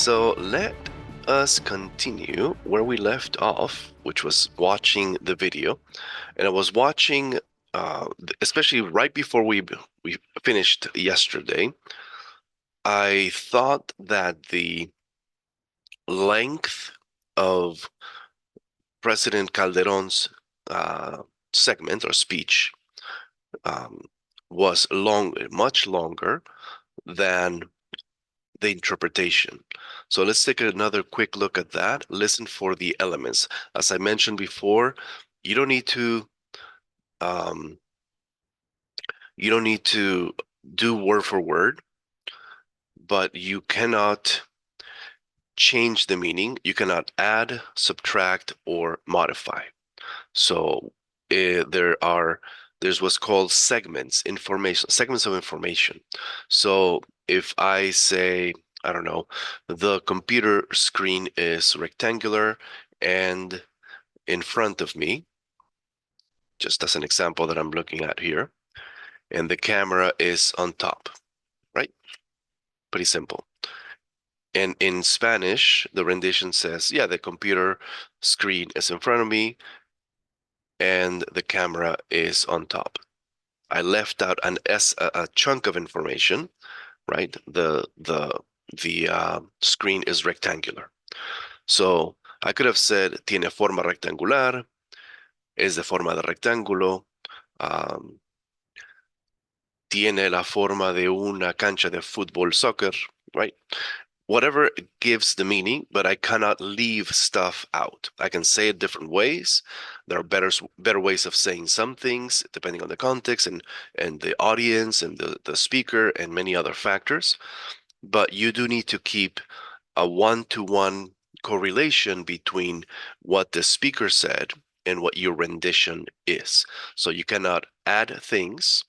So let us continue where we left off, which was watching the video. And I was watching, especially right before we finished yesterday. I thought that the length of President Calderón's segment or speech um, was much longer than the interpretation. So let's take another quick look at that. Listen for the elements. As I mentioned before, you don't need to um, do word for word, but you cannot change the meaning. You cannot add, subtract, or modify. So there's what's called segments of information. So if I say, I don't know, the computer screen is rectangular and in front of me, just as an example that I'm looking at here, and the camera is on top, right? Pretty simple. And in Spanish, the rendition says, yeah, the computer screen is in front of me and the camera is on top. I left out a chunk of information, right? The screen is rectangular. So I could have said tiene forma rectangular, es de forma de rectángulo, tiene la forma de una cancha de fútbol, soccer, right? Whatever gives the meaning, but I cannot leave stuff out. I can say it different ways. There are better ways of saying some things depending on the context and the audience and the speaker and many other factors. But you do need to keep a one-to-one correlation between what the speaker said and what your rendition is. So you cannot add things,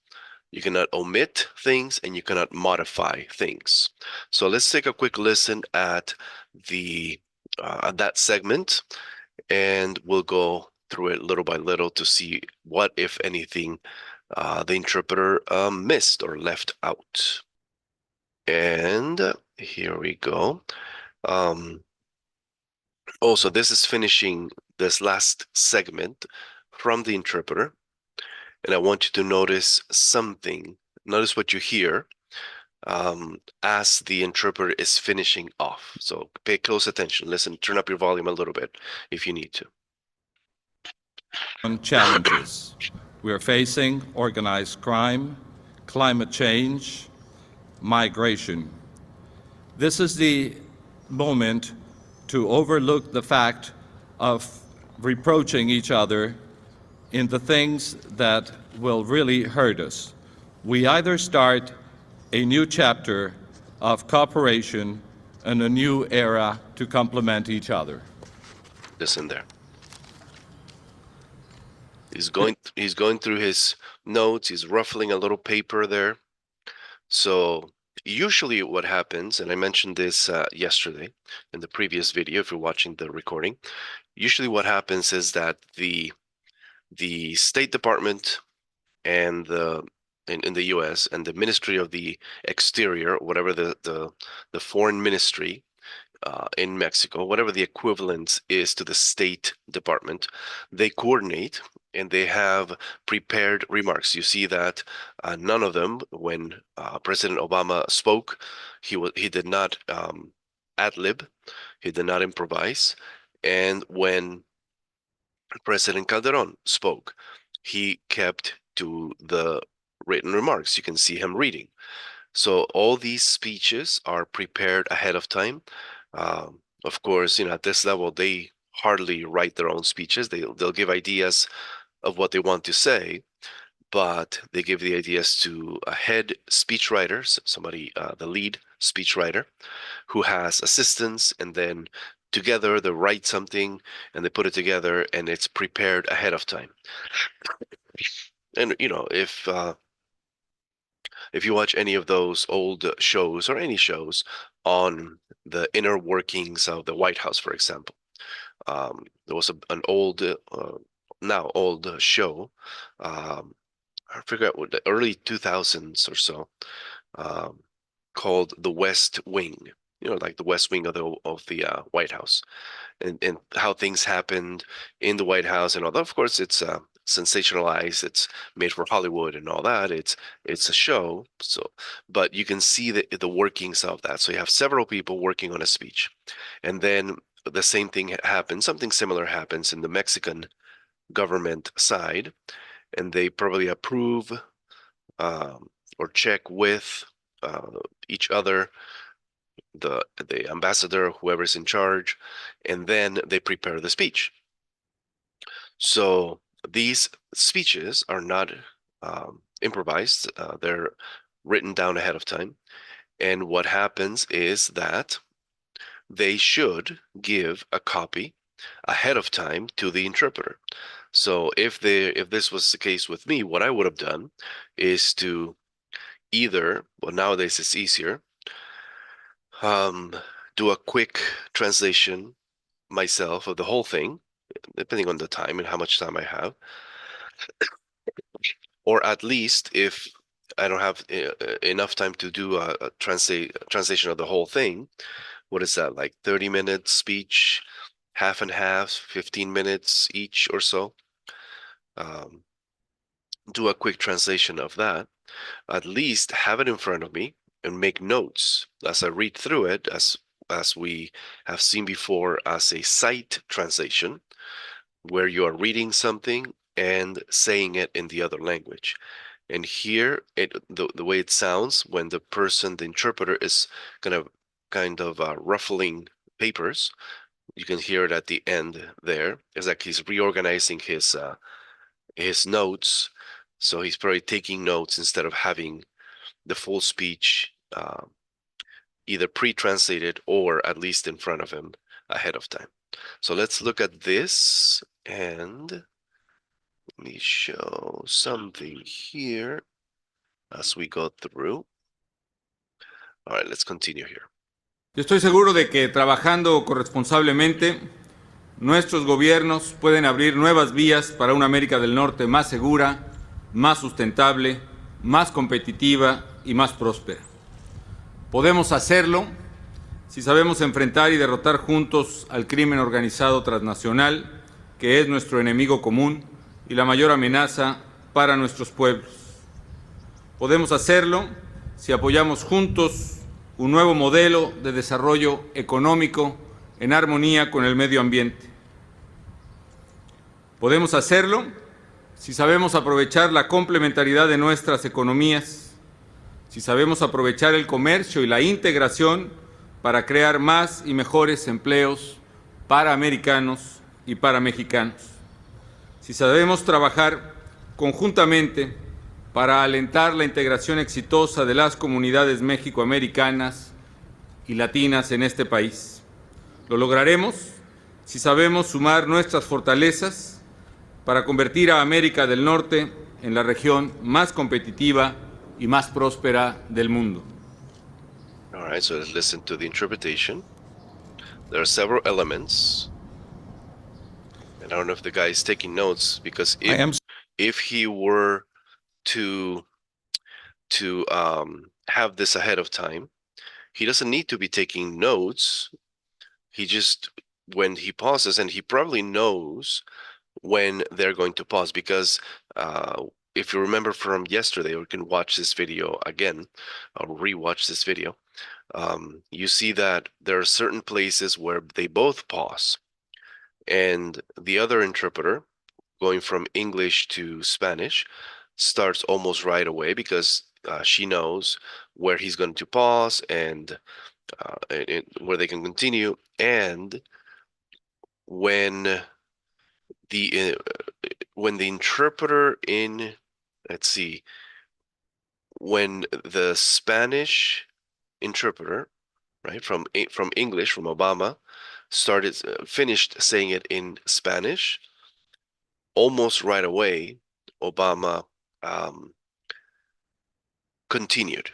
you cannot omit things, and you cannot modify things. So let's take a quick listen at that segment, and we'll go through it little by little to see what, if anything, the interpreter missed or left out. And here we go. Also, this is finishing this last segment from the interpreter. And I want you to notice something. Notice what you hear as the interpreter is finishing off. So pay close attention. Listen, turn up your volume a little bit if you need to. Challenges. We are facing organized crime, climate change, migration. This is the moment to overlook the fact of reproaching each other in the things that will really hurt us. We either start a new chapter of cooperation and a new era to complement each other. Listen there. He's going through his notes. He's ruffling a little paper there. So usually what happens, and I mentioned this yesterday in the previous video, if you're watching the recording, usually what happens is that the State Department and in the U.S. and the Ministry of the Exterior, whatever the foreign ministry in Mexico, whatever the equivalent is to the State Department, they coordinate and they have prepared remarks. You see that none of them, when President Obama spoke, he did not ad lib, he did not improvise, and when President Calderón spoke, he kept to the written remarks. You can see him reading. So all these speeches are prepared ahead of time. Of course, at this level, they hardly write their own speeches. They'll give ideas of what they want to say, but they give the ideas to a head speechwriter, somebody, the lead speechwriter, who has assistants, and then together they write something and they put it together and it's prepared ahead of time. And if you watch any of those old shows or any shows on the inner workings of the White House, for example, there was an old now old show, I forget what, the early 2000s or so, called The West Wing. like the West Wing of the White House, and how things happened in the White House and all that. Of course, it's sensationalized. It's made for Hollywood and all that. It's a show. So, but you can see the workings of that. So you have several people working on a speech, and then the same thing happens. Something similar happens in the Mexican government side, and they probably approve um, or check with uh, each other, the ambassador, whoever's in charge, and then they prepare the speech. So these speeches are not improvised; they're written down ahead of time. And what happens is that they should give a copy ahead of time to the interpreter. So if this was the case with me, what I would have done is to either, well, nowadays it's easier, um, do a quick translation myself of the whole thing, depending on the time and how much time I have, or at least if I don't have enough time to do a translation of the whole thing. What is that, like 30 minutes speech, half and half, 15 minutes each or so? Um, do a quick translation of that, at least have it in front of me and make notes as I read through it, as we have seen before, as a sight translation, where you are reading something and saying it in the other language. And here, the way it sounds when the interpreter, is kind of ruffling papers. You can hear it at the end there. It's like he's reorganizing his notes. So he's probably taking notes instead of having the full speech either pre-translated or at least in front of him ahead of time. So let's look at this, and let me show something here as we go through. All right, let's continue here. Yo estoy seguro de que trabajando corresponsablemente, nuestros gobiernos pueden abrir nuevas vías para una América del Norte más segura, más sustentable, más competitiva y más próspera. Podemos hacerlo si sabemos enfrentar y derrotar juntos al crimen organizado transnacional, que es nuestro enemigo común y la mayor amenaza para nuestros pueblos. Podemos hacerlo si apoyamos juntos un nuevo modelo de desarrollo económico en armonía con el medio ambiente. Podemos hacerlo si sabemos aprovechar la complementariedad de nuestras economías, si sabemos aprovechar el comercio y la integración para crear más y mejores empleos para americanos y para mexicanos, si sabemos trabajar conjuntamente para alentar la integración exitosa de las comunidades mexicoamericanas y latinas en este país. Lo lograremos si sabemos sumar nuestras fortalezas para convertir a América del Norte en la región más competitiva y más próspera del mundo. All right, so let's listen to the interpretation. There are several elements, and I don't know if the guy is taking notes, because if he were to have this ahead of time, he doesn't need to be taking notes. He just, when he pauses, and he probably knows when they're going to pause, because if you remember from yesterday, or you can watch this video again or rewatch this video, you see that there are certain places where they both pause, and the other interpreter, going from English to Spanish, starts almost right away, because she knows where he's going to pause and where they can continue. And when the interpreter in, let's see, when the Spanish interpreter, right, from English, from Obama, finished saying it in Spanish, almost right away, Obama continued,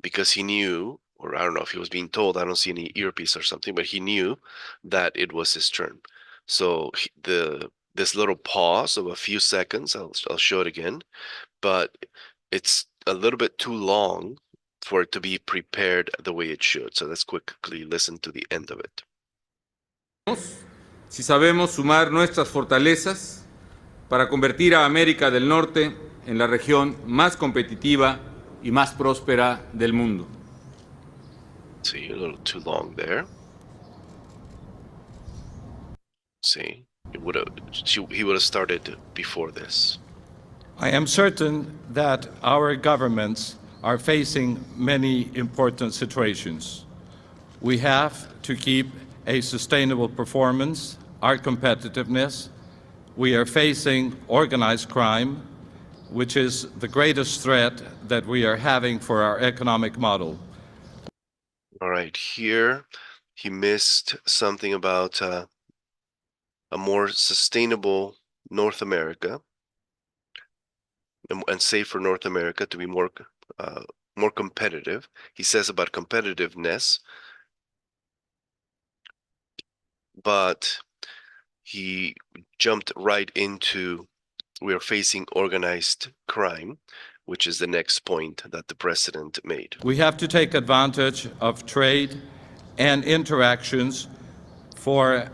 because he knew, or I don't know if he was being told, I don't see any earpiece or something, but he knew that it was his turn. So this little pause of a few seconds, I'll show it again, but it's a little bit too long for it to be prepared the way it should. So let's quickly listen to the end of it. Si sabemos sumar nuestras fortalezas para convertir a América del Norte en la región más competitiva y más próspera del mundo. See, a little too long there. See, he would have started before this. I am certain that our governments are facing many important situations. We have to keep a sustainable performance, our competitiveness. We are facing organized crime, which is the greatest threat that we are having for our economic model. All right, here he missed something about a more sustainable North America and safer North America to be more competitive. He says about competitiveness, but he jumped right into we are facing organized crime, which is the next point that the president made. We have to take advantage of trade and interactions for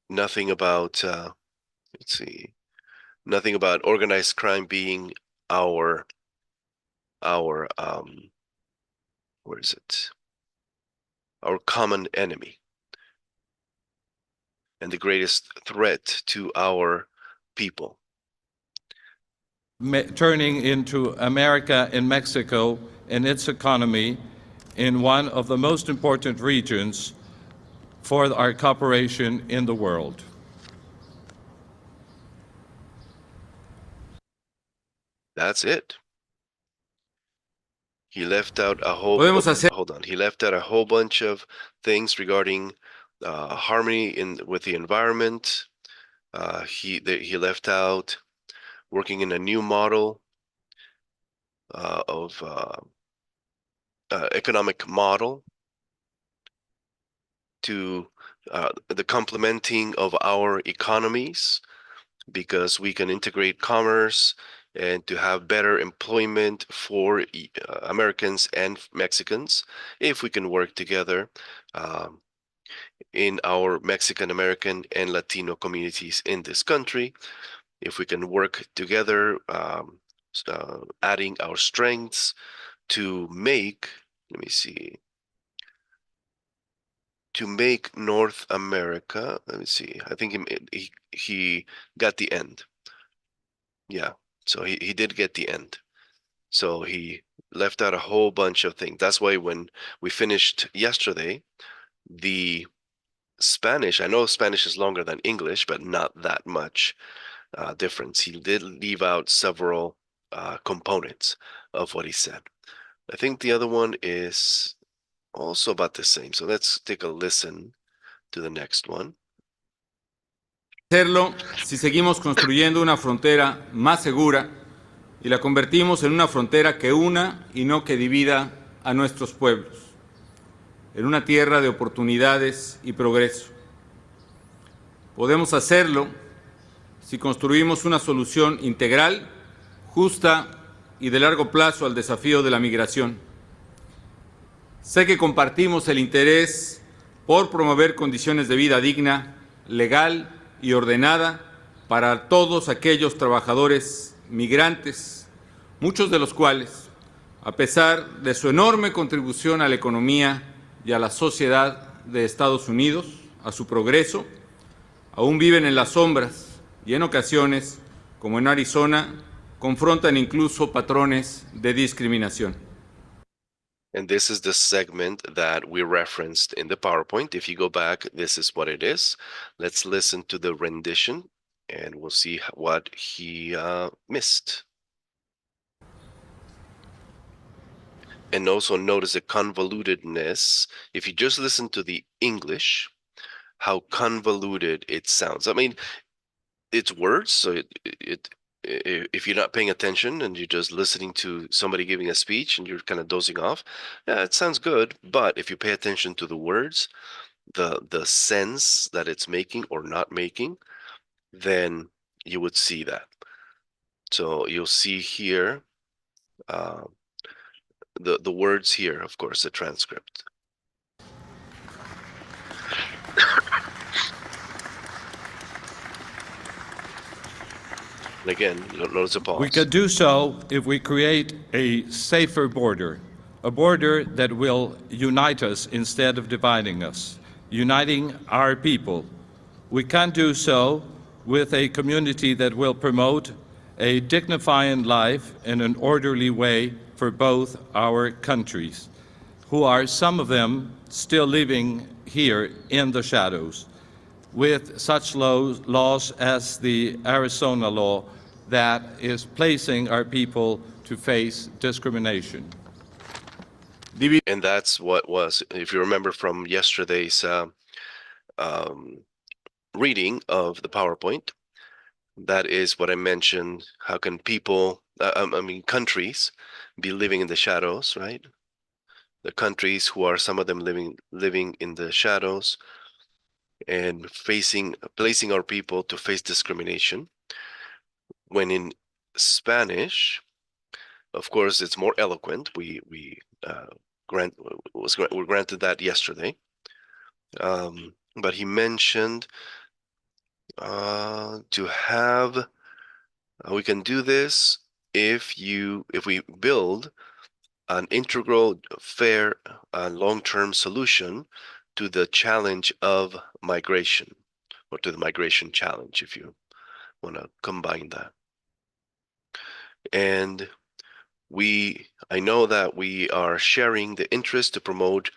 Nothing about let's see, nothing about organized crime being our where is it? Our common enemy and the greatest threat to our people. turning into America and Mexico and its economy in one of the most important regions for our cooperation in the world. That's it. He left out a whole. Hold on. He left out a whole bunch of things regarding harmony with the environment. He left out working in a new model of economic model to the complementing of our economies, because we can integrate commerce and to have better employment for Americans and Mexicans if we can work together in our Mexican American and Latino communities in this country. If we can work together, adding our strengths to make, let me see, to make North America, let me see, I think he got the end. Yeah, so he did get the end. So he left out a whole bunch of things. That's why when we finished yesterday, the Spanish, I know Spanish is longer than English, but not that much difference. He did leave out several components of what he said. I think the other one is also about the same. So let's take a listen to the next one. Hacerlo si seguimos construyendo una frontera más segura y la convertimos en una frontera que una y no que divida a nuestros pueblos, en una tierra de oportunidades y progreso. Podemos hacerlo si construimos una solución integral, justa y de largo plazo al desafío de la migración. Sé que compartimos el interés por promover condiciones de vida digna, legal y ordenada para todos aquellos trabajadores migrantes, muchos de los cuales, a pesar de su enorme contribución a la economía y a la sociedad de Estados Unidos, a su progreso, aún viven en las sombras y en ocasiones, como en Arizona, confrontan incluso patrones de discriminación. And this is the segment that we referenced in the PowerPoint. If you go back, this is what it is. Let's listen to the rendition and we'll see what he missed. And also notice the convolutedness. If you just listen to the English, how convoluted it sounds. I mean, it's words, so if you're not paying attention and you're just listening to somebody giving a speech and you're kind of dozing off, yeah, it sounds good. But if you pay attention to the words, the sense that it's making or not making, then you would see that. So you'll see here the words here, of course, the transcript. And again, notice a pause. We could do so if we create a safer border, a border that will unite us instead of dividing us, uniting our people. We can do so with a community that will promote a dignifying life in an orderly way for both our countries, who are some of them still living here in the shadows, with such laws as the Arizona law that is placing our people to face discrimination. And that's what was, if you remember from yesterday's reading of the PowerPoint, that is what I mentioned. How can people, countries, be living in the shadows, right? The countries who are some of them living in the shadows and placing our people to face discrimination. When in Spanish, of course, it's more eloquent. We were granted that yesterday. But he mentioned to have we can do this if we build an integral, fair, long-term solution to the challenge of migration, or to the migration challenge, if you want to combine that. And I know that we are sharing the interest to promote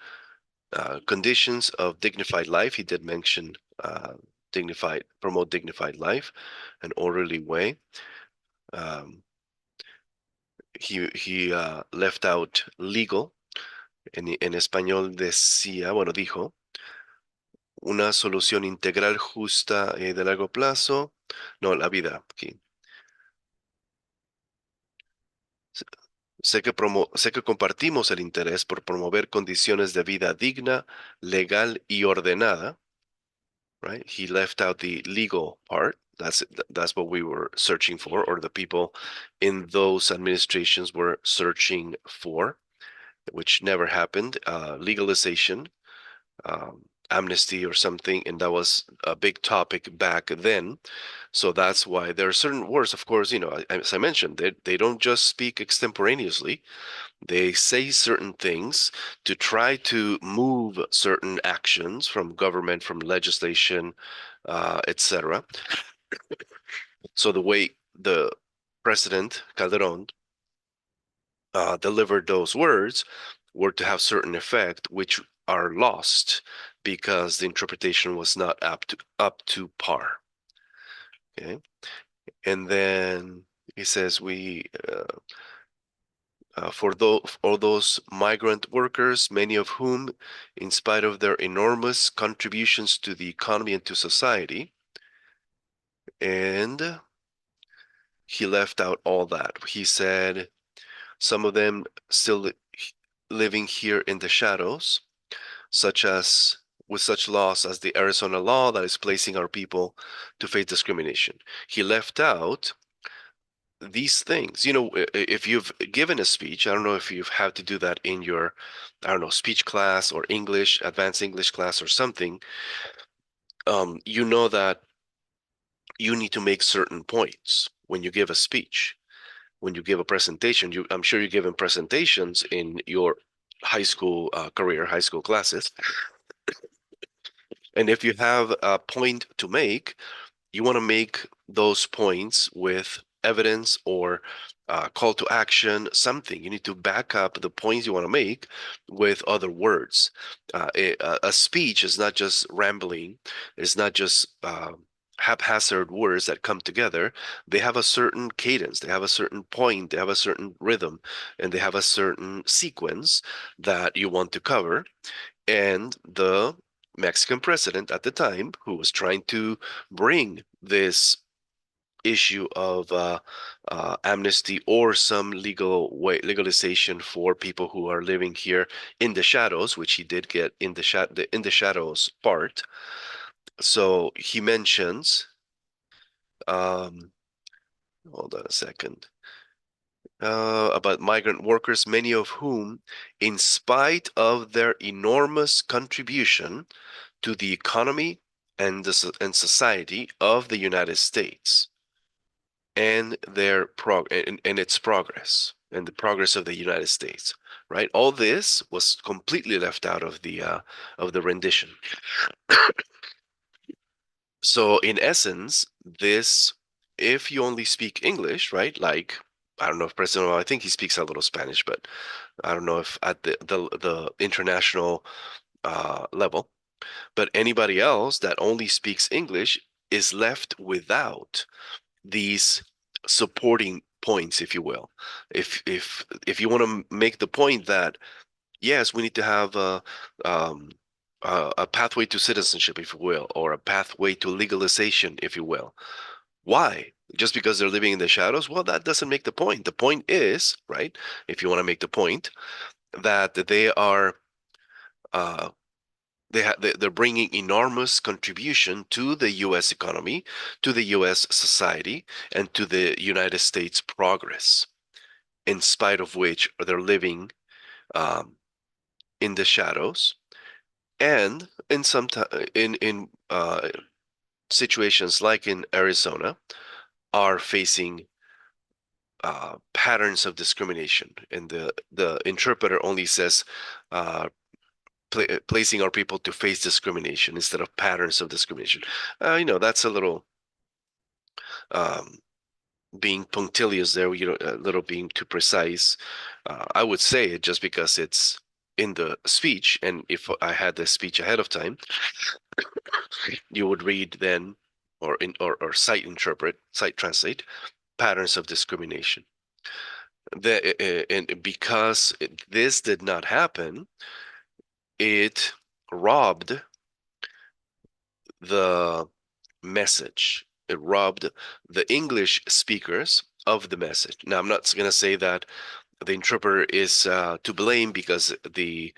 conditions of dignified life. He did mention promote dignified life, an orderly way. He left out legal. En español decía, bueno, dijo, una solución integral, justa y de largo plazo. No, la vida, aquí. Sé que compartimos el interés por promover condiciones de vida digna, legal y ordenada. Right? He left out the legal part. That's what we were searching for, or the people in those administrations were searching for, which never happened. Legalization, amnesty or something, and that was a big topic back then. So that's why there are certain words, of course, as I mentioned, they don't just speak extemporaneously. They say certain things to try to move certain actions from government, from legislation, etc. So the way the president, Calderón, delivered those words were to have certain effect, which are lost because the interpretation was not up to par. Okay, and then he says for all those migrant workers, many of whom, in spite of their enormous contributions to the economy and to society, and he left out all that. He said some of them still living here in the shadows, such as with such laws as the Arizona law that is placing our people to face discrimination. He left out these things. If you've given a speech, I don't know if you've had to do that in your, I don't know, speech class or English, advanced English class or something, you know that you need to make certain points when you give a speech, when you give a presentation. I'm sure you've given presentations in your high school career, high school classes. And if you have a point to make, you want to make those points with evidence or call to action, something. You need to back up the points you want to make with other words. A speech is not just rambling, it's not just haphazard words that come together. They have a certain cadence, they have a certain point, they have a certain rhythm, and they have a certain sequence that you want to cover. And the Mexican president at the time, who was trying to bring this issue of amnesty or some legalization for people who are living here in the shadows, which he did get in the shadows part. So he mentions, hold on a second. about migrant workers, many of whom, in spite of their enormous contribution to the economy and society of the United States and and its progress and the progress of the United States, right? All this was completely left out of the rendition. So in essence, this, if you only speak English, right? Like, I don't know if President, I think he speaks a little Spanish, but I don't know if at the international level. But anybody else that only speaks English is left without these supporting points, if you will. If you want to make the point that yes, we need to have um, a pathway to citizenship, if you will, or a pathway to legalization, if you will. Why? Just because they're living in the shadows? Well, that doesn't make the point. The point is, right, if you want to make the point, that they are uh, they're bringing enormous contribution to the U.S. economy, to the U.S. society, and to the United States progress. In spite of which they're living um, in the shadows, and in some in situations like in Arizona, are facing patterns of discrimination, and the interpreter only says placing our people to face discrimination instead of patterns of discrimination. That's a little um, being punctilious there. A little being too precise. I would say it just because it's in the speech, and if I had the speech ahead of time, you would read then, or cite translate patterns of discrimination. And because this did not happen, it robbed the message. It robbed the English speakers of the message. Now, I'm not going to say that the interpreter is to blame because the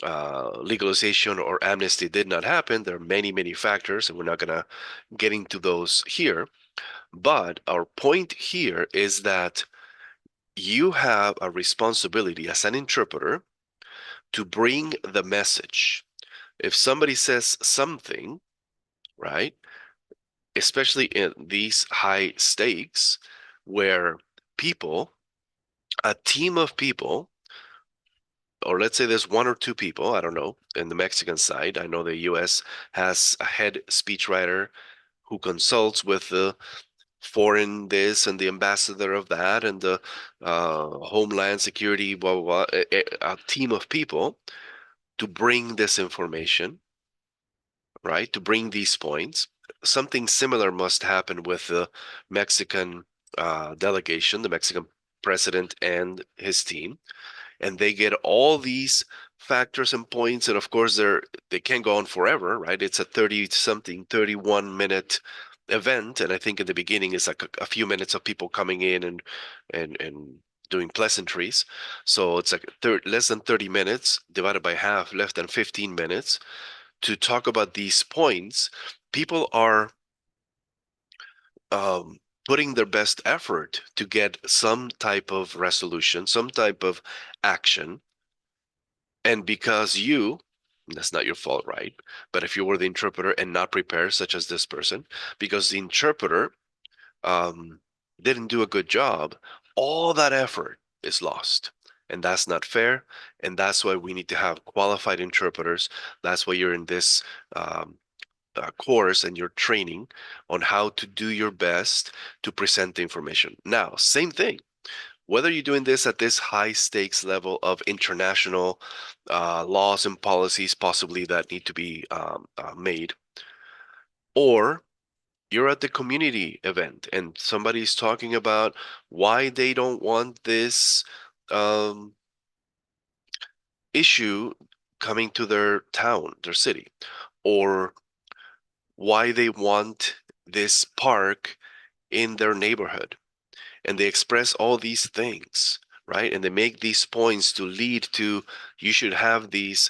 legalization or amnesty did not happen. There are many, many factors, and we're not going to get into those here. But our point here is that you have a responsibility as an interpreter to bring the message. If somebody says something, right, especially in these high stakes where people, a team of people, or let's say there's one or two people, I don't know, in the Mexican side, I know the US has a head speechwriter who consults with the foreign this and the ambassador of that and the homeland security, blah, blah, blah, a team of people to bring this information, right? To bring these points. Something similar must happen with the Mexican delegation, the Mexican president and his team, and they get all these factors and points. And of course, they can't go on forever, right? It's a 31-minute event, and I think in the beginning it's like a few minutes of people coming in and doing pleasantries. So it's like less than 30 minutes divided by half, less than 15 minutes to talk about these points. People are um, putting their best effort to get some type of resolution, some type of action. And because that's not your fault, right? But if you were the interpreter and not prepared, such as this person, because the interpreter um, didn't do a good job, all that effort is lost. And that's not fair. And that's why we need to have qualified interpreters. That's why you're in this course and your training on how to do your best to present the information. Now, same thing. Whether you're doing this at this high stakes level of international laws and policies, possibly that need to be made, or you're at the community event and somebody's talking about why they don't want this um, issue coming to their town, their city, or why they want this park in their neighborhood. And they express all these things, right? And they make these points to lead to you should have this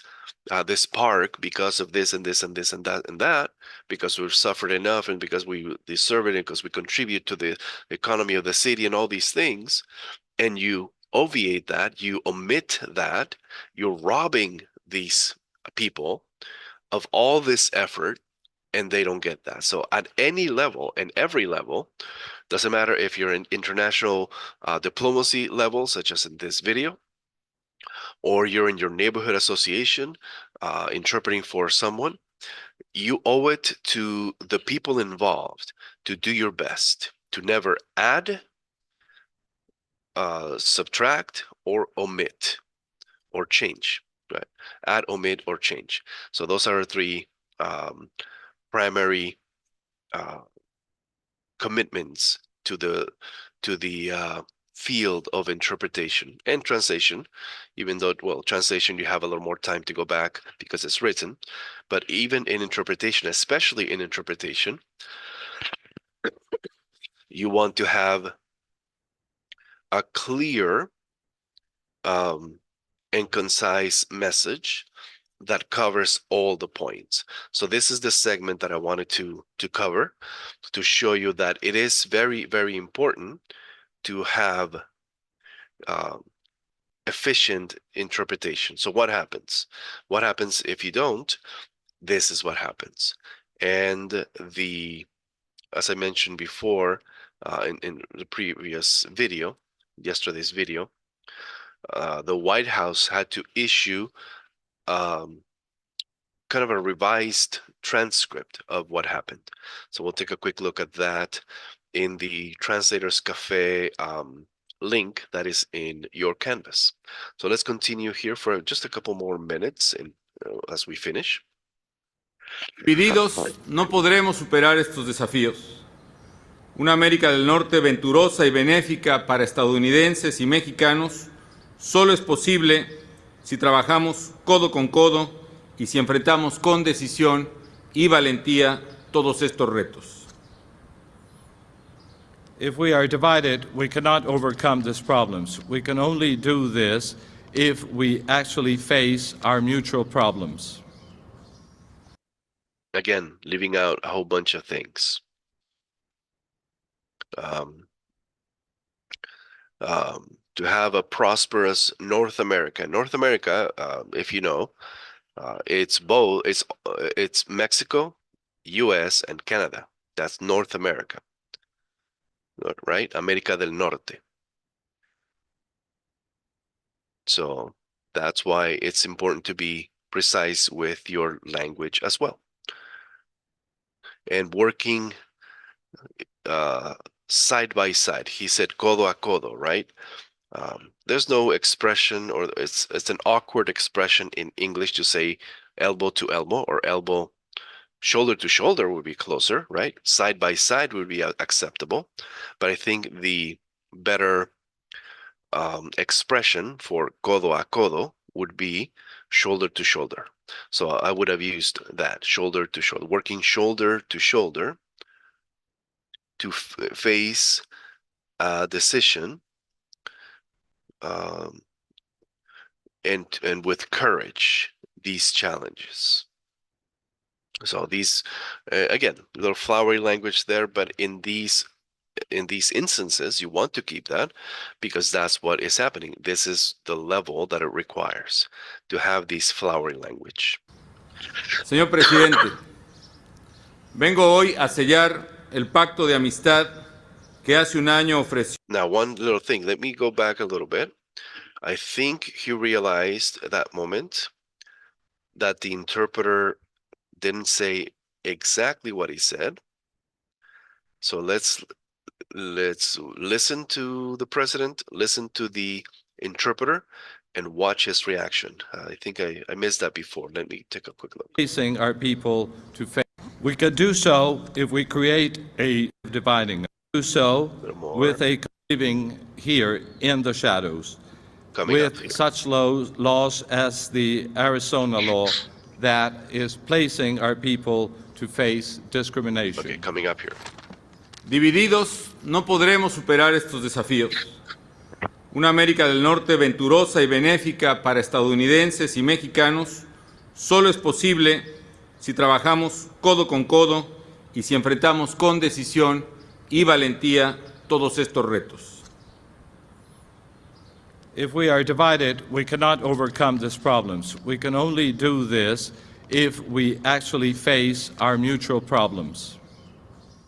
park because of this and this and this and that, because we've suffered enough and because we deserve it and because we contribute to the economy of the city and all these things. and you obviate that, you omit that, you're robbing these people of all this effort, and they don't get that. So at any level and every level, doesn't matter if you're in international diplomacy level, such as in this video, or you're in your neighborhood association interpreting for someone, you owe it to the people involved to do your best to never add, subtract, or omit, or change, right? Add, omit, or change. So those are three primary commitments to the field of interpretation and translation, even though, well, translation, you have a little more time to go back because it's written, but even in interpretation, especially in interpretation, you want to have a clear and concise message that covers all the points. So this is the segment that I wanted to cover, to show you that it is very, very important to have efficient interpretation. So what happens? What happens if you don't? This is what happens. And as I mentioned before, in the previous video, yesterday's video, the White House had to issue kind of a revised transcript of what happened. So we'll take a quick look at that in the Translators Cafe link that is in your canvas. So let's continue here for just a couple more minutes as we finish. Divididos no podremos superar estos desafíos. Una América del Norte venturosa y benéfica para estadounidenses y mexicanos solo es posible si trabajamos codo con codo y si enfrentamos con decisión y valentía todos estos retos. If we are divided, we cannot overcome these problems. We can only do this if we actually face our mutual problems. Again, leaving out a whole bunch of things. To have a prosperous North America. North America, if you know, it's both. It's Mexico, U.S., and Canada. That's North America, right? América del Norte. So that's why it's important to be precise with your language as well. And working side by side. He said codo a codo, right? There's no expression, or it's an awkward expression in English to say elbow to elbow, or elbow shoulder to shoulder would be closer, right? Side by side would be acceptable. But I think the better expression for codo a codo would be shoulder to shoulder. So I would have used that, shoulder to shoulder, working shoulder to shoulder to face a decision and with courage these challenges. So these again, a little flowery language there, but in these instances you want to keep that because that's what is happening. This is the level that it requires to have this flowery language. Señor presidente, vengo hoy a sellar el pacto de amistad que hace un año ofreció. Now, one little thing, let me go back a little bit. I think he realized at that moment that the interpreter didn't say exactly what he said. So let's listen to the president, listen to the interpreter, and watch his reaction. I think I missed that before. Let me take a quick look. Facing our people to face. We can do so if we create a dividing. Do so with a living here in the shadows. With such laws as the Arizona law that is placing our people to face discrimination. Okay, coming up here. Divididos no podremos superar estos desafíos. Una América del Norte venturosa y benéfica para estadounidenses y mexicanos solo es posible si trabajamos codo con codo y si enfrentamos con decisión y valentía todos estos retos. If we are divided, we cannot overcome these problems. We can only do this if we actually face our mutual problems.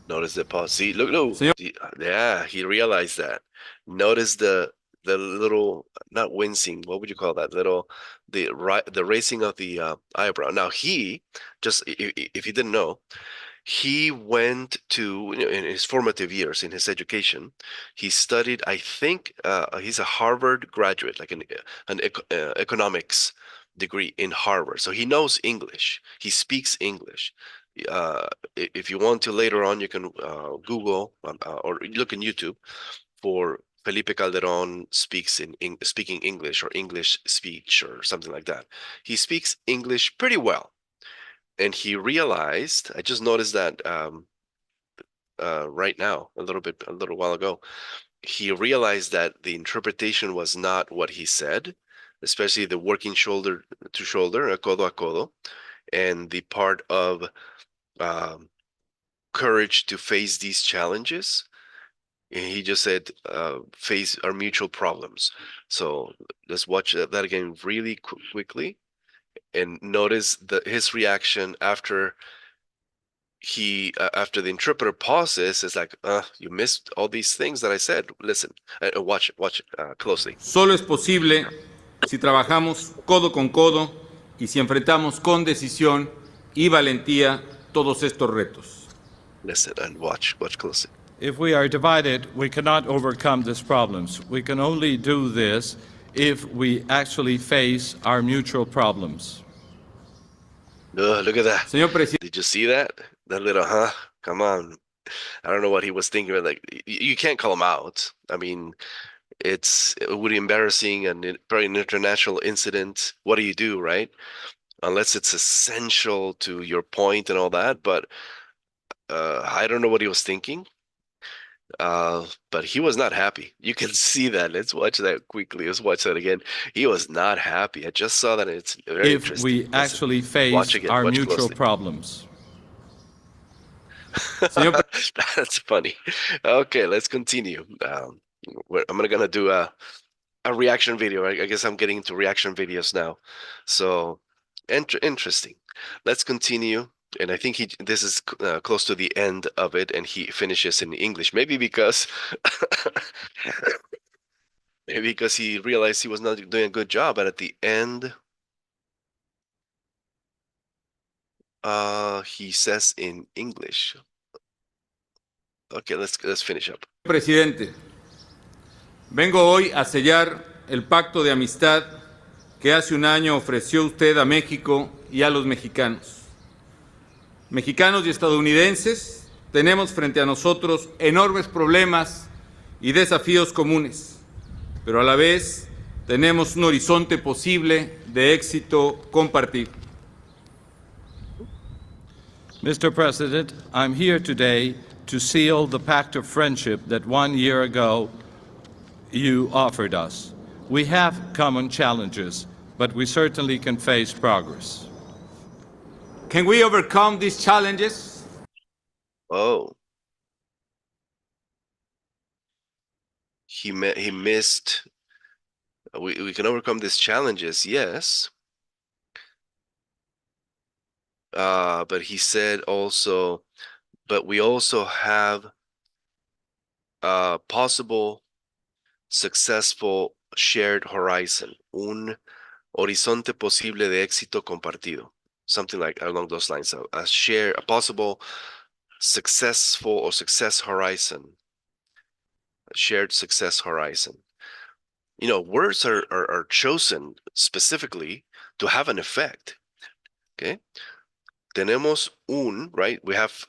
Notice the pause. See, look. Señor, Yeah, he realized that. Notice the little, not wincing. What would you call that? The raising of the eyebrow. Now he just, if you didn't know, he went to, in his formative years in his education, he studied. I think he's a Harvard graduate, like an economics degree in Harvard. So he knows English. He speaks English. If you want to later on, you can Google or look in YouTube for Felipe Calderón speaking English or English speech or something like that. He speaks English pretty well, and he realized. I just noticed that right now, a little while ago. He realized that the interpretation was not what he said, especially the working shoulder to shoulder, codo a codo, and the part of um, courage to face these challenges. And he just said, face our mutual problems. So let's watch that again really quickly and notice his reaction after after the interpreter pauses. Is like, you missed all these things that I said. Listen, watch it closely. solo es posible si trabajamos codo con codo y si enfrentamos con decisión y valentía todos estos retos. Listen and watch closely. If we are divided, we cannot overcome these problems. We can only do this if we actually face our mutual problems. Look at that. Señor presidente, Did you see that? That little, come on. I don't know what he was thinking. Like, you can't call him out. I mean, it would be embarrassing and probably an international incident. What do you do, right? Unless it's essential to your point and all that. But I don't know what he was thinking. But he was not happy. You can see that. Let's watch that quickly. Let's watch that again. He was not happy. I just saw that. It's very If interesting. we Listen, actually watch face again, our watch mutual closely. problems. señor That's funny. Okay, let's continue. I'm gonna do a reaction video. I guess I'm getting into reaction videos now. So interesting. Let's continue. And I think this is close to the end of it, and he finishes in English. Maybe because he realized he was not doing a good job. But at the end, he says in English. Okay, let's finish up. presidente, vengo hoy a sellar el pacto de amistad que hace un año ofreció usted a México y a los mexicanos. Mexicanos y estadounidenses, tenemos frente a nosotros enormes problemas y desafíos comunes, pero a la vez tenemos un horizonte posible de éxito compartido. Mr. President, I'm here today to seal the pact of friendship that 1 year ago you offered us. We have common challenges, but we certainly can face progress. Can we overcome these challenges? Oh, he missed. We can overcome these challenges, yes. But he said also, but we also have possible successful shared horizon, un horizonte posible de éxito compartido, something like along those lines. So a possible successful or success horizon, a shared success horizon. Words are chosen specifically to have an effect. Okay. Tenemos right? We have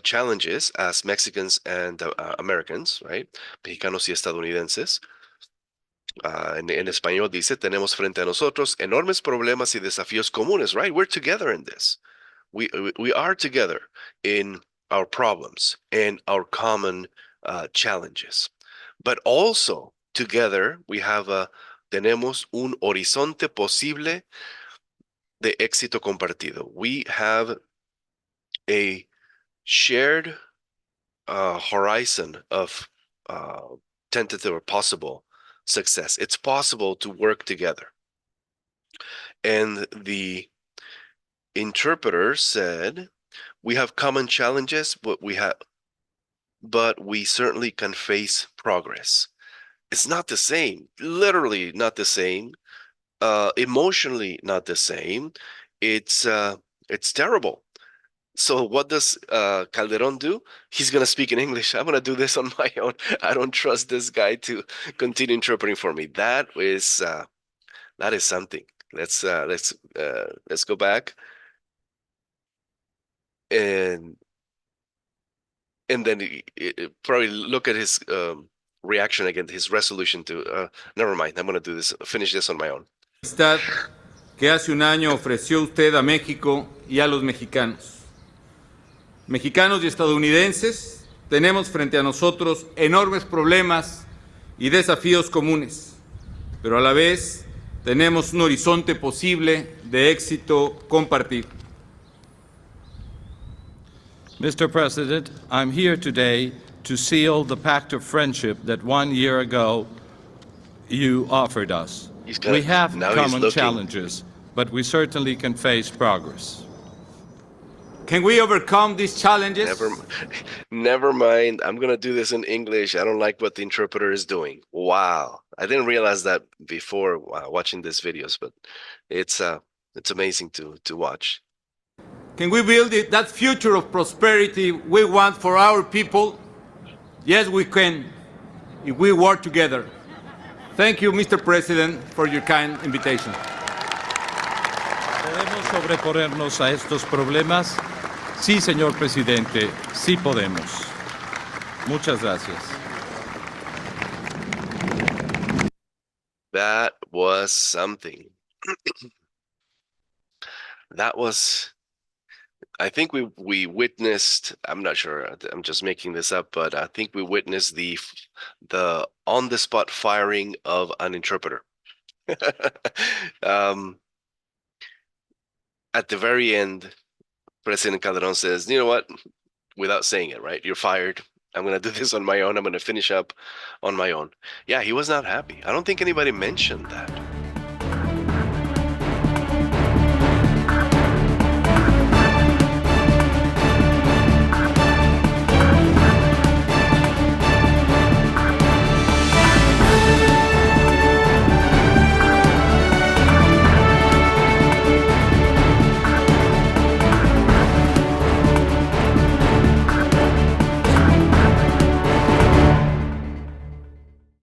challenges as Mexicans and Americans, right? Mexicanos y estadounidenses. En español dice, tenemos frente a nosotros enormes problemas y desafíos comunes, right? We're together in this. We are together in our problems and our common challenges. But also together we have tenemos un horizonte posible de éxito compartido. We have a shared horizon of tentative or possible success. It's possible to work together. And the interpreter said, we have common challenges, but we certainly can face progress. It's not the same, literally not the same, emotionally not the same. It's terrible. So what does Calderón do? He's gonna speak in English. I'm gonna do this on my own. I don't trust this guy to continue interpreting for me. That is something. Let's go back and then probably look at his reaction again, his resolution to. Never mind. I'm gonna do this. Finish this on my own. Amistad que hace un año ofreció usted a México y a los mexicanos. Mexicanos y estadounidenses, tenemos frente a nosotros enormes problemas y desafíos comunes, pero a la vez tenemos un horizonte posible de éxito compartido. Mr. President, I'm here today to seal the pact of friendship that 1 year ago you offered us. We have common challenges, but we certainly can face progress. Can we overcome these challenges? Never mind. I'm gonna do this in English. I don't like what the interpreter is doing. Wow, I didn't realize that before watching these videos, but it's amazing to watch. Can we build that future of prosperity we want for our people? Yes, we can, if we work together. Thank you, Mr. President, for your kind invitation. ¿Podemos sobreponernos a estos problemas? Sí, señor presidente, sí podemos. Muchas gracias. That was something. That was, I think we witnessed, I'm not sure, I'm just making this up, but I think we witnessed the on-the-spot firing of an interpreter. At the very end, President Calderón says, you know what, without saying it, right? You're fired. I'm going to do this on my own. I'm going to finish up on my own. Yeah, he was not happy. I don't think anybody mentioned that.